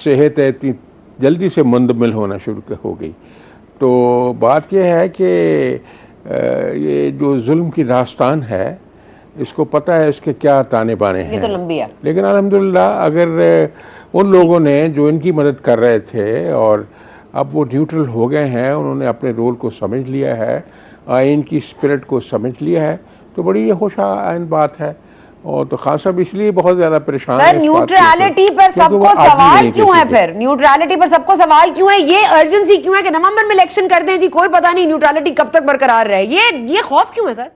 [SPEAKER 10] सेहत है इतनी जल्दी से मुंदमिल होना शुरू हो गई। तो बात यह है कि ये जो जुल्म की दास्तान है, इसको पता है इसके क्या ताने बाने हैं।
[SPEAKER 1] ये तो लंबी है। लेकिन
[SPEAKER 10] अल्हम्दुलिल्लाह अगर उन लोगों ने जो इनकी मदद कर रहे थे और अब वो न्यूट्रल हो गए हैं, उन्होंने अपने रोल को समझ लिया है, आइन की स्पिरिट को समझ लिया है, तो बड़ी खुशआइन बात है। और तो खास अब इसलिए बहुत ज्यादा परेशान है।
[SPEAKER 1] न्यूट्रलिटी पर सबको सवाल क्यों है? फिर न्यूट्रलिटी पर सबको सवाल क्यों है? ये अर्जेंसी क्यों है कि नवंबर में इलेक्शन कर दें जी, कोई पता नहीं न्यूट्रलिटी कब तक बरकरार रहे? ये खौफ क्यों है सर?